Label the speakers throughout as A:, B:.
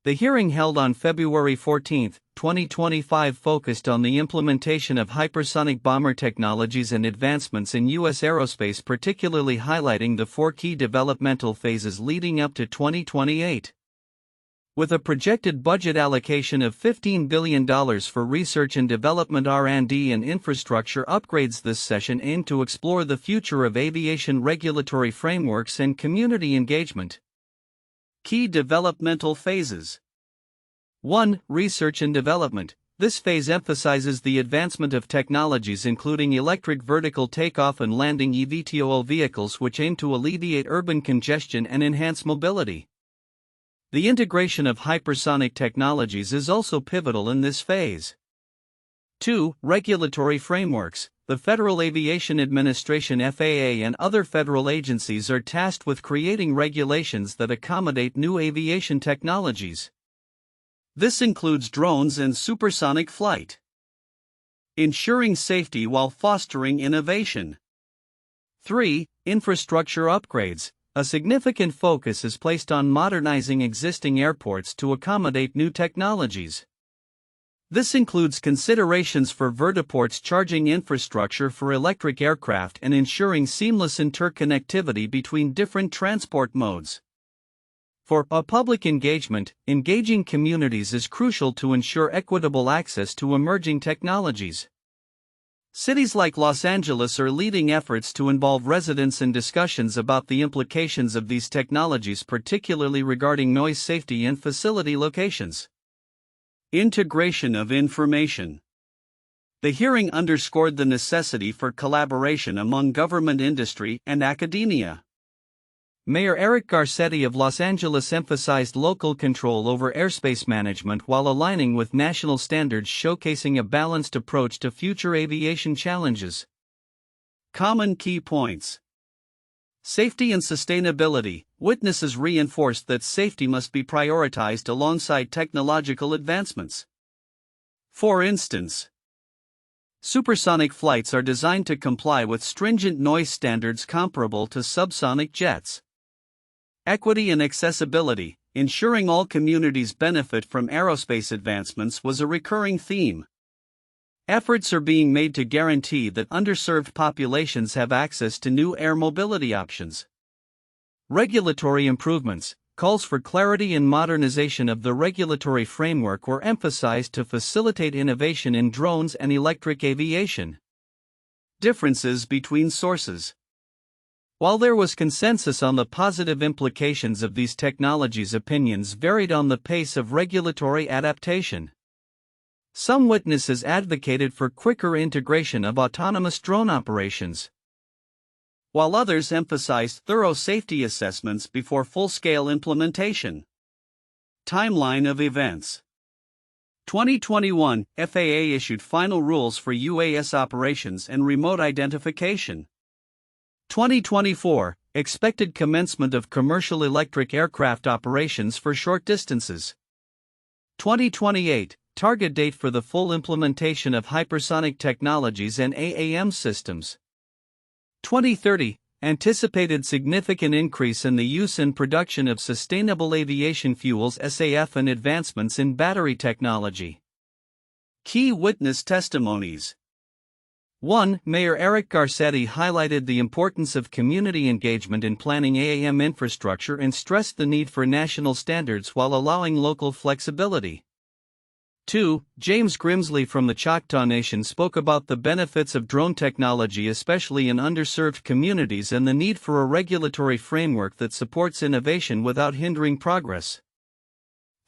A: The hearing held on February 14, 2025 focused on the implementation of hypersonic bomber technologies and advancements in U.S. aerospace, particularly highlighting the 4 key developmental phases leading up to 2028. With a projected budget allocation of $15 billion for research and development, R&D and infrastructure upgrades, this session aimed to explore the future of aviation regulatory frameworks and community engagement. Key developmental phases. 1. Research and development. This phase emphasizes the advancement of technologies including electric vertical takeoff and landing eVTOL vehicles, which aim to alleviate urban congestion and enhance mobility. The integration of hypersonic technologies is also pivotal in this phase. 2. Regulatory frameworks. The Federal Aviation Administration (FAA) and other federal agencies are tasked with creating regulations that accommodate new aviation technologies. This includes drones and supersonic flight. Ensuring safety while fostering innovation. 3. Infrastructure upgrades. A significant focus is placed on modernizing existing airports to accommodate new technologies. This includes considerations for vertiports, charging infrastructure for electric aircraft, and ensuring seamless interconnectivity between different transport modes. For public engagement, engaging communities is crucial to ensure equitable access to emerging technologies. Cities like Los Angeles are leading efforts to involve residents in discussions about the implications of these technologies, particularly regarding noise safety and facility locations. Integration of information. The hearing underscored the necessity for collaboration among government, industry, and academia. Mayor Eric Garcetti of Los Angeles emphasized local control over airspace management while aligning with national standards, showcasing a balanced approach to future aviation challenges. Common key points. Safety and sustainability. Witnesses reinforced that safety must be prioritized alongside technological advancements. For instance, supersonic flights are designed to comply with stringent noise standards comparable to subsonic jets. Equity and accessibility. Ensuring all communities benefit from aerospace advancements was a recurring theme. Efforts are being made to guarantee that underserved populations have access to new air mobility options. Regulatory improvements. Calls for clarity and modernization of the regulatory framework were emphasized to facilitate innovation in drones and electric aviation. Differences between sources. While there was consensus on the positive implications of these technologies, opinions varied on the pace of regulatory adaptation. Some witnesses advocated for quicker integration of autonomous drone operations, while others emphasized thorough safety assessments before full-scale implementation. Timeline of events. 2021, FAA issued final rules for UAS operations and remote identification. 2024, expected commencement of commercial electric aircraft operations for short distances. 2028, target date for the full implementation of hypersonic technologies and AAM systems. 2030, anticipated significant increase in the use and production of sustainable aviation fuels (SAF) and advancements in battery technology. Key witness testimonies. 1. Mayor Eric Garcetti highlighted the importance of community engagement in planning AAM infrastructure and stressed the need for national standards while allowing local flexibility. 2. James Grimsley from the Choctaw Nation spoke about the benefits of drone technology, especially in underserved communities, and the need for a regulatory framework that supports innovation without hindering progress.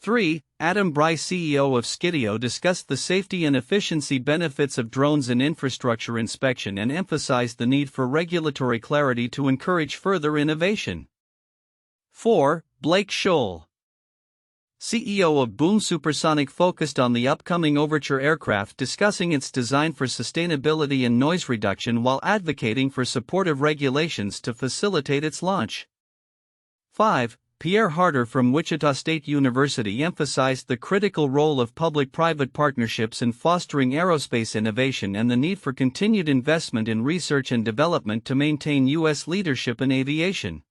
A: 3. Adam Bryce, CEO of Skidio, discussed the safety and efficiency benefits of drones in infrastructure inspection and emphasized the need for regulatory clarity to encourage further innovation. 4. Blake Scholl, CEO of Boom Supersonic, focused on the upcoming Overture aircraft, discussing its design for sustainability and noise reduction while advocating for supportive regulations to facilitate its launch. 5. Pierre Harder from Wichita State University emphasized the critical role of public-private partnerships in fostering aerospace innovation and the need for continued investment in research and development to maintain U.S. leadership in aviation.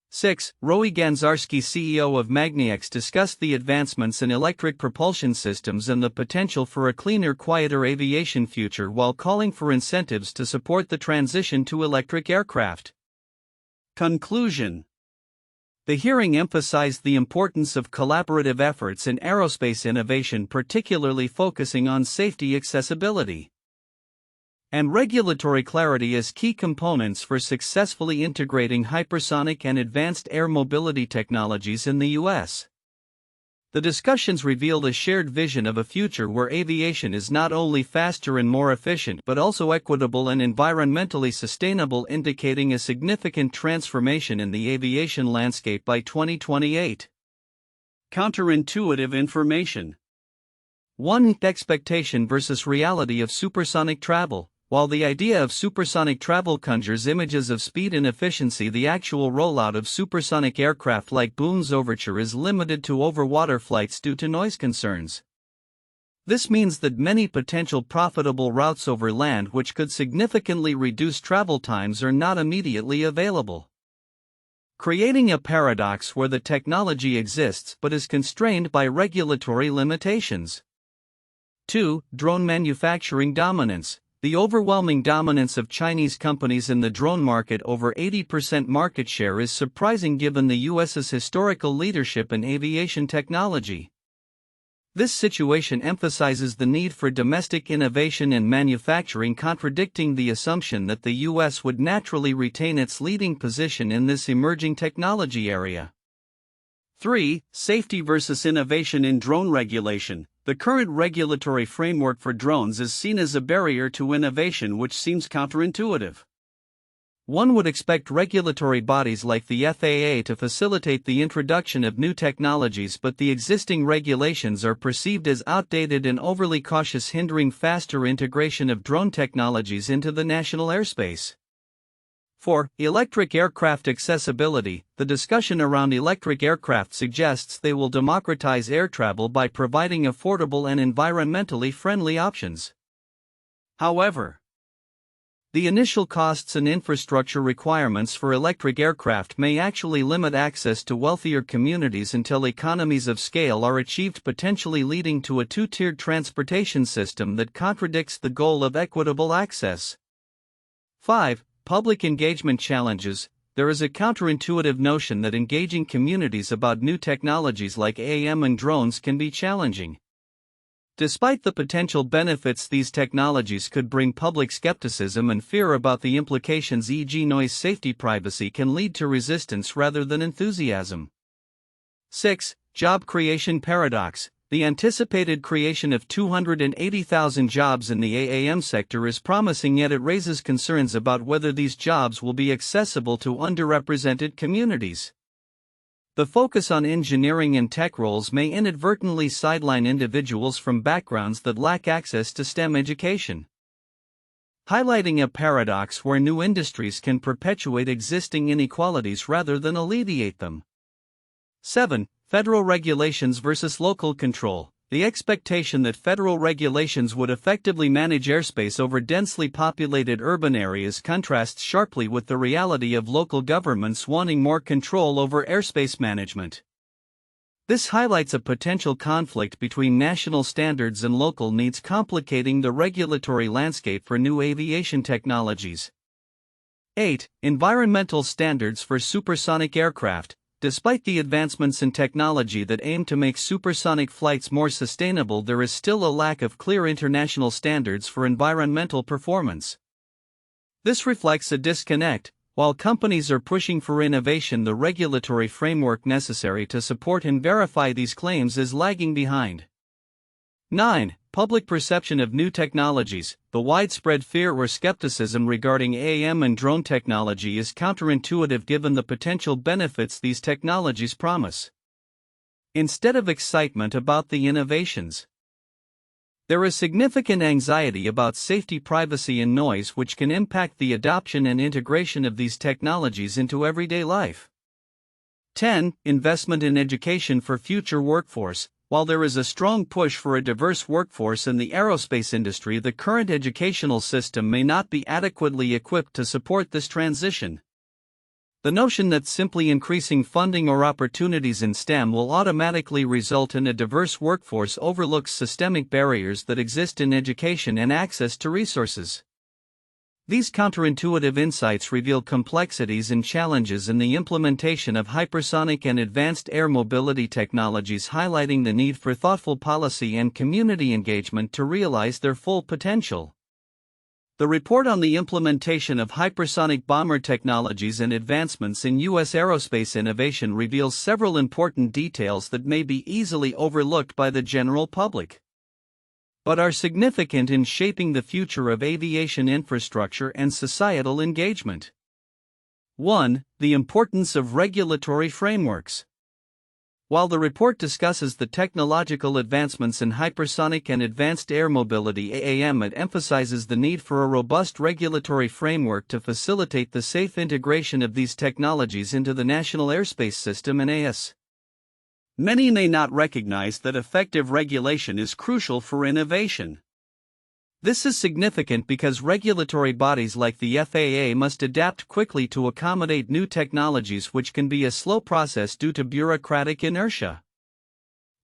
A: 6. Roy Ganzarski, CEO of Magniex, discussed the advancements in electric propulsion systems and the potential for a cleaner, quieter aviation future while calling for incentives to support the transition to electric aircraft. Conclusion. The hearing emphasized the importance of collaborative efforts in aerospace innovation, particularly focusing on safety, accessibility, and regulatory clarity as key components for successfully integrating hypersonic and advanced air mobility technologies in the U.S. The discussions revealed a shared vision of a future where aviation is not only faster and more efficient but also equitable and environmentally sustainable, indicating a significant transformation in the aviation landscape by 2028. Counterintuitive information. 1. Expectation versus reality of supersonic travel. While the idea of supersonic travel conjures images of speed and efficiency, the actual rollout of supersonic aircraft like Boone's Overture is limited to over-water flights due to noise concerns. This means that many potential profitable routes over land, which could significantly reduce travel times, are not immediately available, creating a paradox where the technology exists but is constrained by regulatory limitations. 2. Drone manufacturing dominance. The overwhelming dominance of Chinese companies in the drone market, over 80% market share, is surprising given the US's historical leadership in aviation technology. This situation emphasizes the need for domestic innovation and manufacturing, contradicting the assumption that the US would naturally retain its leading position in this emerging technology area. 3. Safety versus innovation in drone regulation. The current regulatory framework for drones is seen as a barrier to innovation, which seems counterintuitive. One would expect regulatory bodies like the FAA to facilitate the introduction of new technologies, but the existing regulations are perceived as outdated and overly cautious, hindering faster integration of drone technologies into the national airspace. 4. Electric aircraft accessibility. The discussion around electric aircraft suggests they will democratize air travel by providing affordable and environmentally friendly options. However, the initial costs and infrastructure requirements for electric aircraft may actually limit access to wealthier communities until economies of scale are achieved, potentially leading to a two-tiered transportation system that contradicts the goal of equitable access. 5. Public engagement challenges. There is a counterintuitive notion that engaging communities about new technologies like AM and drones can be challenging. Despite the potential benefits these technologies could bring, public skepticism and fear about the implications, e.g. noise, safety, privacy, can lead to resistance rather than enthusiasm. 6. Job creation paradox. The anticipated creation of 280,000 jobs in the AAM sector is promising, yet it raises concerns about whether these jobs will be accessible to underrepresented communities. The focus on engineering and tech roles may inadvertently sideline individuals from backgrounds that lack access to STEM education, highlighting a paradox where new industries can perpetuate existing inequalities rather than alleviate them. 7. Federal regulations versus local control. The expectation that federal regulations would effectively manage airspace over densely populated urban areas contrasts sharply with the reality of local governments wanting more control over airspace management. This highlights a potential conflict between national standards and local needs, complicating the regulatory landscape for new aviation technologies. 8. Environmental standards for supersonic aircraft. Despite the advancements in technology that aim to make supersonic flights more sustainable, there is still a lack of clear international standards for environmental performance. This reflects a disconnect. While companies are pushing for innovation, the regulatory framework necessary to support and verify these claims is lagging behind. 9. Public perception of new technologies. The widespread fear or skepticism regarding AM and drone technology is counterintuitive given the potential benefits these technologies promise. Instead of excitement about the innovations, there is significant anxiety about safety, privacy, and noise, which can impact the adoption and integration of these technologies into everyday life. 10. Investment in education for future workforce. While there is a strong push for a diverse workforce in the aerospace industry, the current educational system may not be adequately equipped to support this transition. The notion that simply increasing funding or opportunities in STEM will automatically result in a diverse workforce overlooks systemic barriers that exist in education and access to resources. These counterintuitive insights reveal complexities and challenges in the implementation of hypersonic and advanced air mobility technologies, highlighting the need for thoughtful policy and community engagement to realize their full potential. The report on the implementation of hypersonic bomber technologies and advancements in U.S. aerospace innovation reveals several important details that may be easily overlooked by the general public, but are significant in shaping the future of aviation infrastructure and societal engagement. 1. The importance of regulatory frameworks. While the report discusses the technological advancements in hypersonic and advanced air mobility (AAM), it emphasizes the need for a robust regulatory framework to facilitate the safe integration of these technologies into the national airspace system and AS. Many may not recognize that effective regulation is crucial for innovation. This is significant because regulatory bodies like the FAA must adapt quickly to accommodate new technologies, which can be a slow process due to bureaucratic inertia.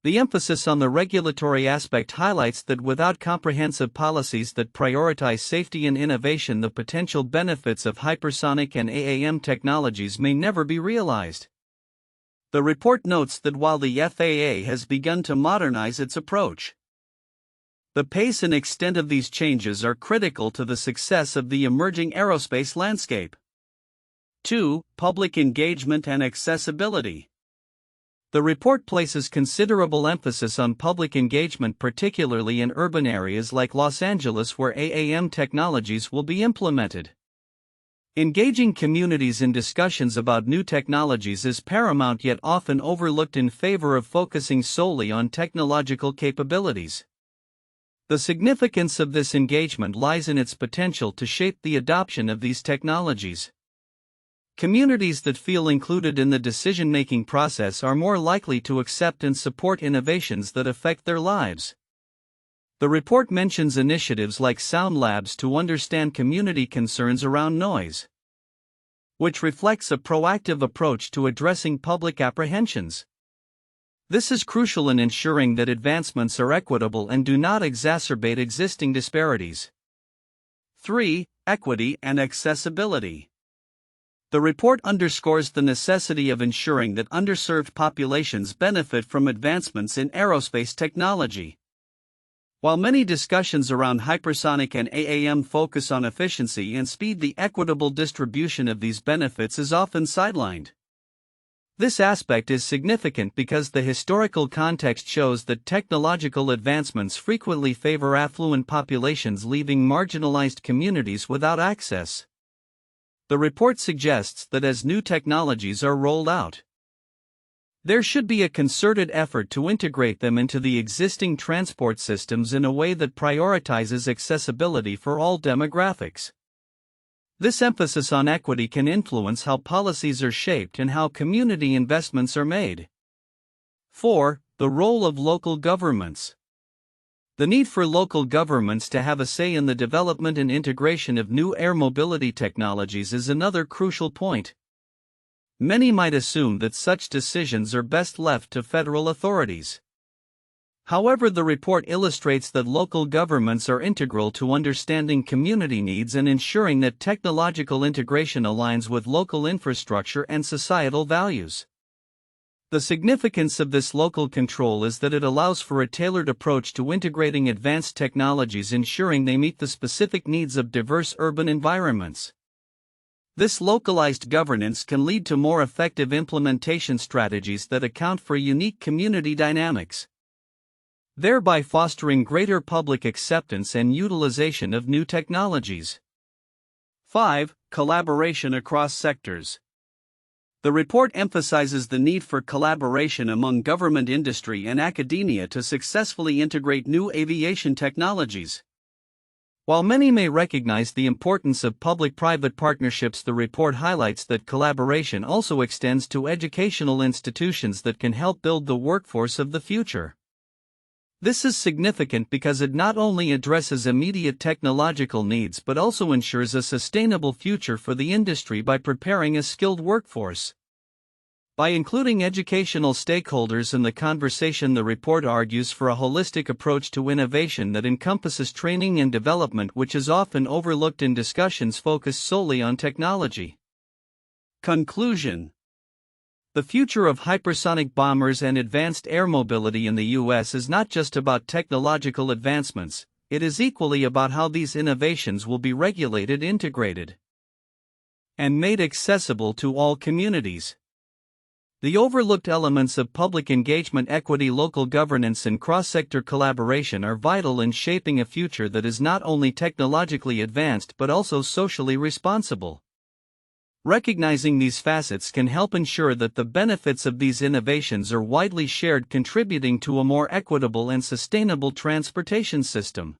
A: The emphasis on the regulatory aspect highlights that without comprehensive policies that prioritize safety and innovation, the potential benefits of hypersonic and AAM technologies may never be realized. The report notes that while the FAA has begun to modernize its approach, the pace and extent of these changes are critical to the success of the emerging aerospace landscape. 2. Public engagement and accessibility. The report places considerable emphasis on public engagement, particularly in urban areas like Los Angeles, where AAM technologies will be implemented. Engaging communities in discussions about new technologies is paramount, yet often overlooked in favor of focusing solely on technological capabilities. The significance of this engagement lies in its potential to shape the adoption of these technologies. Communities that feel included in the decision-making process are more likely to accept and support innovations that affect their lives. The report mentions initiatives like Sound Labs to understand community concerns around noise, which reflects a proactive approach to addressing public apprehensions. This is crucial in ensuring that advancements are equitable and do not exacerbate existing disparities. 3. Equity and accessibility. The report underscores the necessity of ensuring that underserved populations benefit from advancements in aerospace technology. While many discussions around hypersonic and AAM focus on efficiency and speed, the equitable distribution of these benefits is often sidelined. This aspect is significant because the historical context shows that technological advancements frequently favor affluent populations, leaving marginalized communities without access. The report suggests that as new technologies are rolled out, there should be a concerted effort to integrate them into the existing transport systems in a way that prioritizes accessibility for all demographics. This emphasis on equity can influence how policies are shaped and how community investments are made. 4. The role of local governments. The need for local governments to have a say in the development and integration of new air mobility technologies is another crucial point. Many might assume that such decisions are best left to federal authorities. However, the report illustrates that local governments are integral to understanding community needs and ensuring that technological integration aligns with local infrastructure and societal values. The significance of this local control is that it allows for a tailored approach to integrating advanced technologies, ensuring they meet the specific needs of diverse urban environments. This localized governance can lead to more effective implementation strategies that account for unique community dynamics, thereby fostering greater public acceptance and utilization of new technologies. 5. Collaboration across sectors. The report emphasizes the need for collaboration among government, industry, and academia to successfully integrate new aviation technologies. While many may recognize the importance of public-private partnerships, the report highlights that collaboration also extends to educational institutions that can help build the workforce of the future. This is significant because it not only addresses immediate technological needs but also ensures a sustainable future for the industry by preparing a skilled workforce. By including educational stakeholders in the conversation, the report argues for a holistic approach to innovation that encompasses training and development, which is often overlooked in discussions focused solely on technology. Conclusion: the future of hypersonic bombers and advanced air mobility in the U.S. is not just about technological advancements, it is equally about how these innovations will be regulated, integrated, and made accessible to all communities. The overlooked elements of public engagement, equity, local governance, and cross-sector collaboration are vital in shaping a future that is not only technologically advanced but also socially responsible. Recognizing these facets can help ensure that the benefits of these innovations are widely shared, contributing to a more equitable and sustainable transportation system.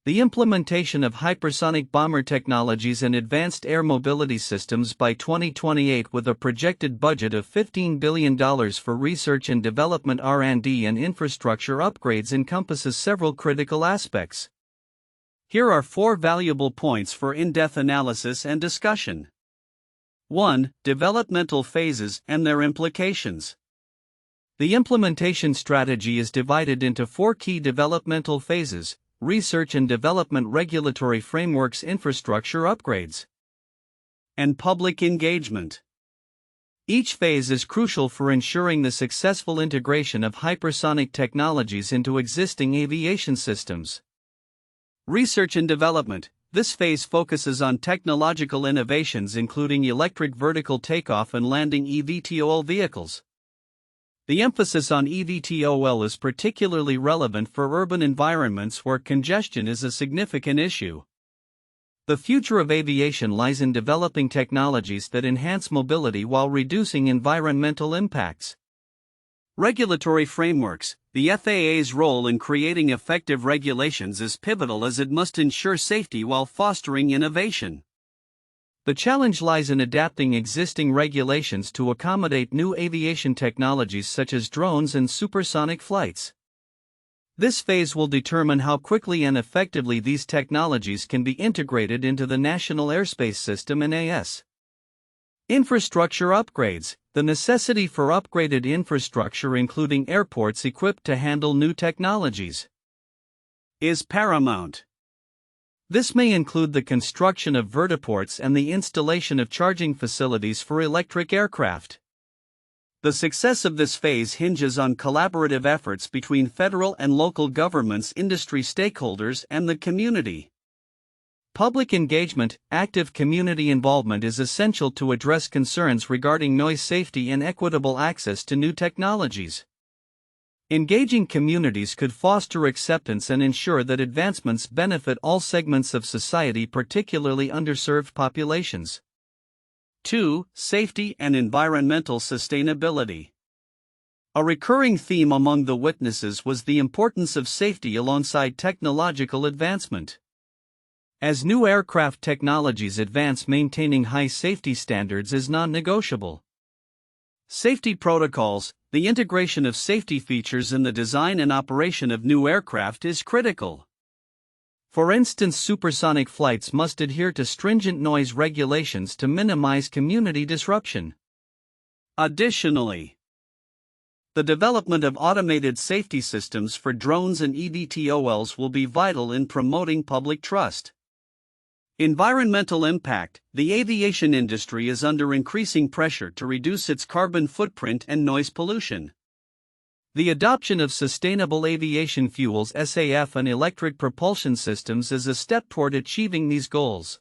A: The implementation of hypersonic bomber technologies and advanced air mobility systems by 2028, with a projected budget of $15 billion for research and development, R&D, and infrastructure upgrades, encompasses several critical aspects. Here are 4 valuable points for in-depth analysis and discussion. 1. Developmental phases and their implications. The implementation strategy is divided into 4 key developmental phases: research and development, regulatory frameworks, infrastructure upgrades, and public engagement. Each phase is crucial for ensuring the successful integration of hypersonic technologies into existing aviation systems. Research and development. This phase focuses on technological innovations including electric vertical takeoff and landing eVTOL vehicles. The emphasis on eVTOL is particularly relevant for urban environments where congestion is a significant issue. The future of aviation lies in developing technologies that enhance mobility while reducing environmental impacts. Regulatory frameworks. The FAA's role in creating effective regulations is pivotal, as it must ensure safety while fostering innovation. The challenge lies in adapting existing regulations to accommodate new aviation technologies such as drones and supersonic flights. This phase will determine how quickly and effectively these technologies can be integrated into the national airspace system and AS. Infrastructure upgrades. The necessity for upgraded infrastructure, including airports equipped to handle new technologies, is paramount. This may include the construction of vertiports and the installation of charging facilities for electric aircraft. The success of this phase hinges on collaborative efforts between federal and local governments, industry stakeholders, and the community. Public engagement. Active community involvement is essential to address concerns regarding noise, safety, and equitable access to new technologies. Engaging communities could foster acceptance and ensure that advancements benefit all segments of society, particularly underserved populations. 2. Safety and environmental sustainability. A recurring theme among the witnesses was the importance of safety alongside technological advancement. As new aircraft technologies advance, maintaining high safety standards is non-negotiable. Safety protocols. The integration of safety features in the design and operation of new aircraft is critical. For instance, supersonic flights must adhere to stringent noise regulations to minimize community disruption. Additionally, the development of automated safety systems for drones and eVTOLs will be vital in promoting public trust. Environmental impact. The aviation industry is under increasing pressure to reduce its carbon footprint and noise pollution. The adoption of sustainable aviation fuels (SAF) and electric propulsion systems is a step toward achieving these goals.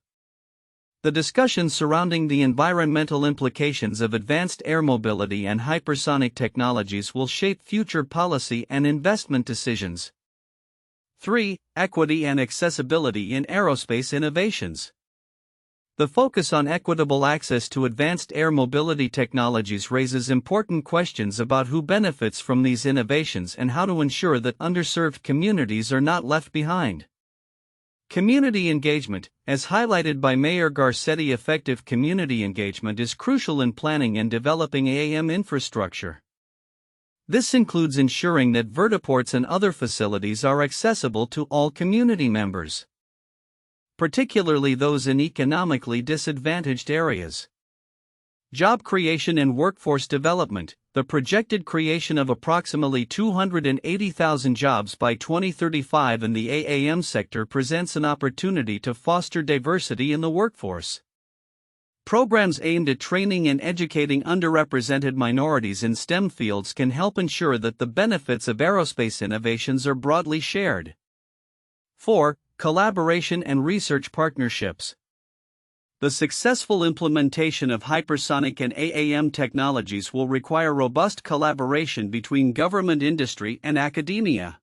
A: The discussion surrounding the environmental implications of advanced air mobility and hypersonic technologies will shape future policy and investment decisions. 3. Equity and accessibility in aerospace innovations. The focus on equitable access to advanced air mobility technologies raises important questions about who benefits from these innovations and how to ensure that underserved communities are not left behind. Community engagement. As highlighted by Mayor Garcetti, effective community engagement is crucial in planning and developing AAM infrastructure. This includes ensuring that vertiports and other facilities are accessible to all community members, particularly those in economically disadvantaged areas. Job creation and workforce development. The projected creation of approximately 280,000 jobs by 2035 in the AAM sector presents an opportunity to foster diversity in the workforce. Programs aimed at training and educating underrepresented minorities in STEM fields can help ensure that the benefits of aerospace innovations are broadly shared. 4. Collaboration and research partnerships. The successful implementation of hypersonic and AAM technologies will require robust collaboration between government, industry, and academia.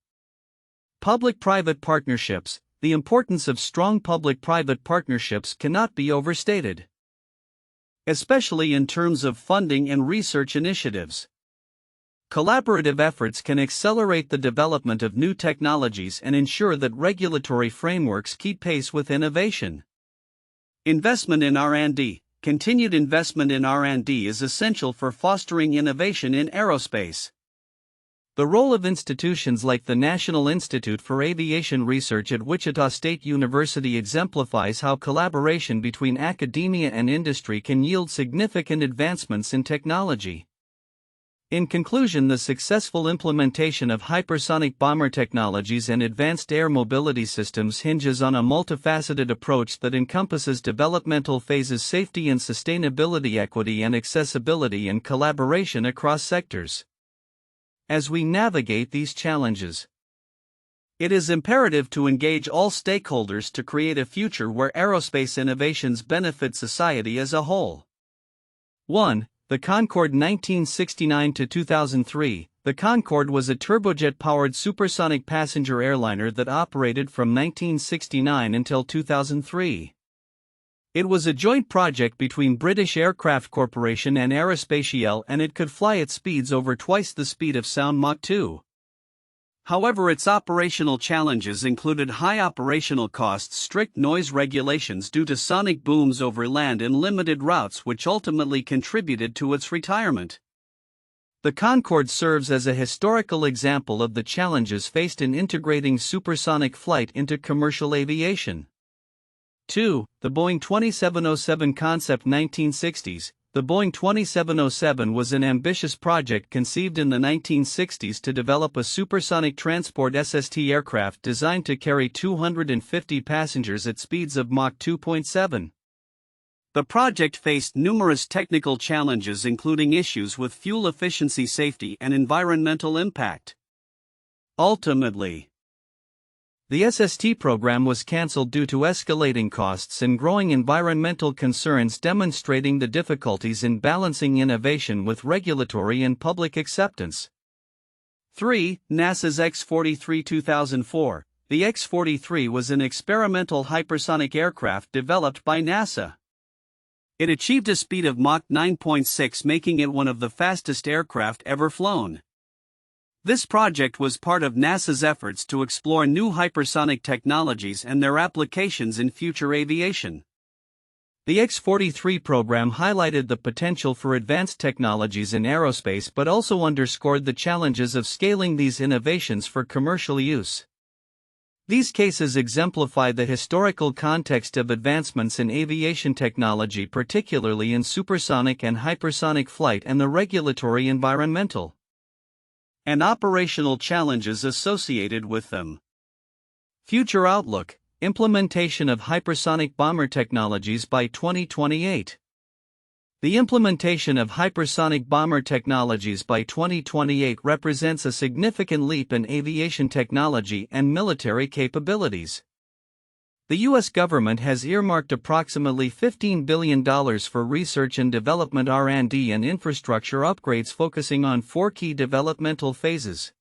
A: Public-private partnerships. The importance of strong public-private partnerships cannot be overstated, especially in terms of funding and research initiatives. Collaborative efforts can accelerate the development of new technologies and ensure that regulatory frameworks keep pace with innovation. Investment in R&D. Continued investment in R&D is essential for fostering innovation in aerospace. The role of institutions like the National Institute for Aviation Research at Wichita State University exemplifies how collaboration between academia and industry can yield significant advancements in technology. In conclusion, the successful implementation of hypersonic bomber technologies and advanced air mobility systems hinges on a multifaceted approach that encompasses developmental phases, safety and sustainability, equity and accessibility, and collaboration across sectors. As we navigate these challenges, it is imperative to engage all stakeholders to create a future where aerospace innovations benefit society as a whole. 1. The Concorde. 1969–2003, the Concorde was a turbojet-powered supersonic passenger airliner that operated from 1969 until 2003. It was a joint project between British Aircraft Corporation and Aerospatiale, and it could fly at speeds over twice the speed of sound, Mach 2. However, its operational challenges included high operational costs, strict noise regulations due to sonic booms over land, and limited routes, which ultimately contributed to its retirement. The Concorde serves as a historical example of the challenges faced in integrating supersonic flight into commercial aviation. 2. The Boeing 2707 concept. 1960s. The Boeing 2707 was an ambitious project conceived in the 1960s to develop a supersonic transport SST aircraft designed to carry 250 passengers at speeds of Mach 2.7. The project faced numerous technical challenges, including issues with fuel efficiency, safety, and environmental impact. Ultimately, the SST program was cancelled due to escalating costs and growing environmental concerns, demonstrating the difficulties in balancing innovation with regulatory and public acceptance. 3. NASA's X-43. 2004. The X-43 was an experimental hypersonic aircraft developed by NASA. It achieved a speed of Mach 9.6, making it one of the fastest aircraft ever flown. This project was part of NASA's efforts to explore new hypersonic technologies and their applications in future aviation. The X-43 program highlighted the potential for advanced technologies in aerospace but also underscored the challenges of scaling these innovations for commercial use. These cases exemplify the historical context of advancements in aviation technology, particularly in supersonic and hypersonic flight, and the regulatory, environmental, and operational challenges associated with them. Future outlook: implementation of hypersonic bomber technologies by 2028. The implementation of hypersonic bomber technologies by 2028 represents a significant leap in aviation technology and military capabilities. The U.S. government has earmarked approximately $15 billion for research and development, R&D, and infrastructure upgrades, focusing on 4 key developmental phases.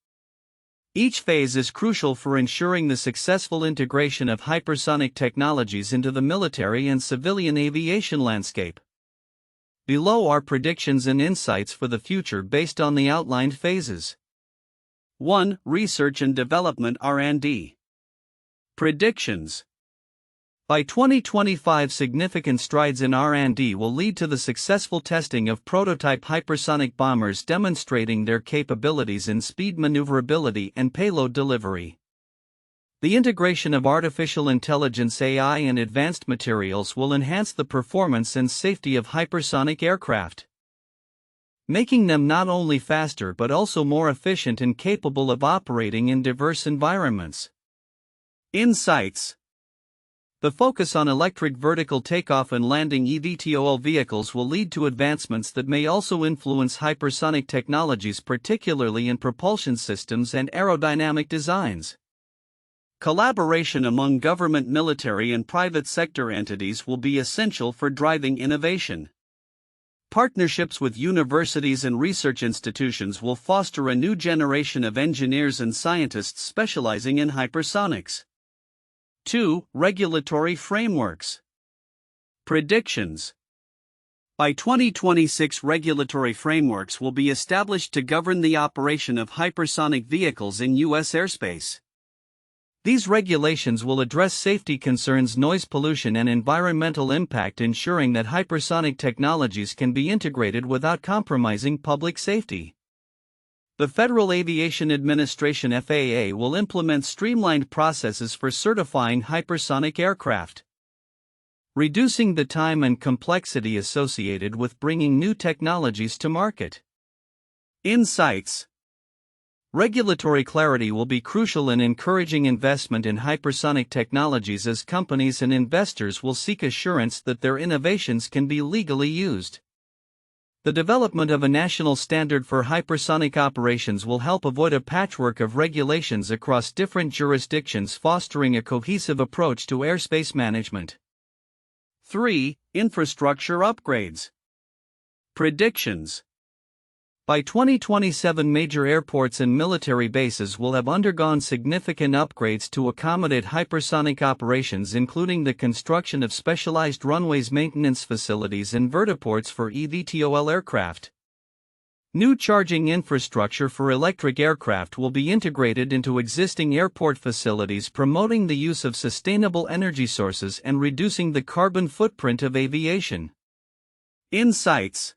A: Each phase is crucial for ensuring the successful integration of hypersonic technologies into the military and civilian aviation landscape. Below are predictions and insights for the future based on the outlined phases. 1. Research and development, R&D. Predictions. By 2025, significant strides in R&D will lead to the successful testing of prototype hypersonic bombers demonstrating their capabilities in speed maneuverability and payload delivery. The integration of artificial intelligence (AI) and advanced materials will enhance the performance and safety of hypersonic aircraft, making them not only faster but also more efficient and capable of operating in diverse environments. Insights. The focus on electric vertical takeoff and landing eVTOL vehicles will lead to advancements that may also influence hypersonic technologies, particularly in propulsion systems and aerodynamic designs. Collaboration among government, military, and private sector entities will be essential for driving innovation. Partnerships with universities and research institutions will foster a new generation of engineers and scientists specializing in hypersonics. 2. Regulatory frameworks. Predictions. By 2026, regulatory frameworks will be established to govern the operation of hypersonic vehicles in U.S. airspace. These regulations will address safety concerns, noise pollution, and environmental impact, ensuring that hypersonic technologies can be integrated without compromising public safety. The Federal Aviation Administration (FAA) will implement streamlined processes for certifying hypersonic aircraft, reducing the time and complexity associated with bringing new technologies to market. Insights. Regulatory clarity will be crucial in encouraging investment in hypersonic technologies, as companies and investors will seek assurance that their innovations can be legally used. The development of a national standard for hypersonic operations will help avoid a patchwork of regulations across different jurisdictions, fostering a cohesive approach to airspace management. 3. Infrastructure upgrades. Predictions. By 2027, major airports and military bases will have undergone significant upgrades to accommodate hypersonic operations, including the construction of specialized runways, maintenance facilities, and vertiports for eVTOL aircraft. New charging infrastructure for electric aircraft will be integrated into existing airport facilities, promoting the use of sustainable energy sources and reducing the carbon footprint of aviation. Insights.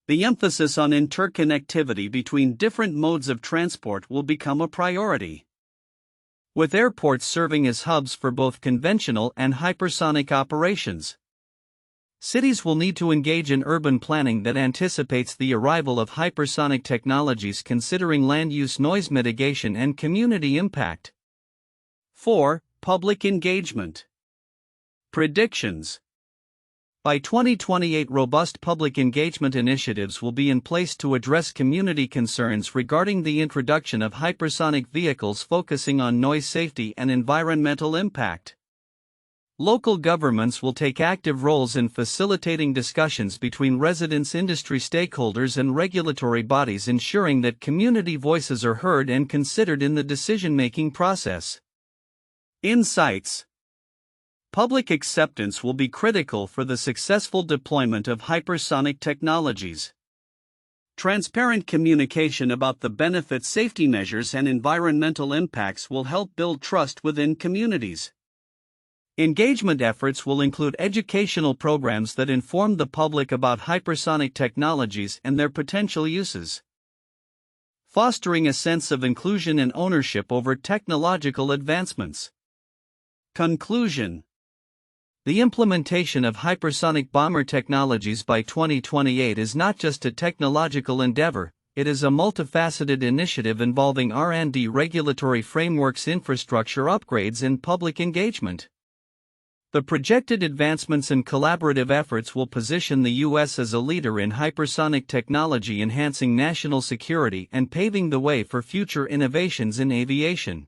A: The emphasis on interconnectivity between different modes of transport will become a priority, with airports serving as hubs for both conventional and hypersonic operations. Cities will need to engage in urban planning that anticipates the arrival of hypersonic technologies, considering land use, noise mitigation, and community impact. 4. Public engagement. Predictions. By 2028, robust public engagement initiatives will be in place to address community concerns regarding the introduction of hypersonic vehicles, focusing on noise safety and environmental impact. Local governments will take active roles in facilitating discussions between residents, industry stakeholders, and regulatory bodies, ensuring that community voices are heard and considered in the decision-making process. Insights. Public acceptance will be critical for the successful deployment of hypersonic technologies. Transparent communication about the benefits, safety measures, and environmental impacts will help build trust within communities. Engagement efforts will include educational programs that inform the public about hypersonic technologies and their potential uses, fostering a sense of inclusion and ownership over technological advancements. Conclusion. The implementation of hypersonic bomber technologies by 2028 is not just a technological endeavor, it is a multifaceted initiative involving R&D, regulatory frameworks, infrastructure upgrades, and public engagement. The projected advancements and collaborative efforts will position the U.S. as a leader in hypersonic technology, enhancing national security and paving the way for future innovations in aviation.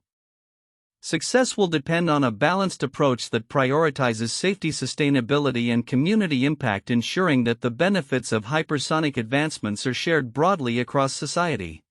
A: Success will depend on a balanced approach that prioritizes safety, sustainability, and community impact, ensuring that the benefits of hypersonic advancements are shared broadly across society.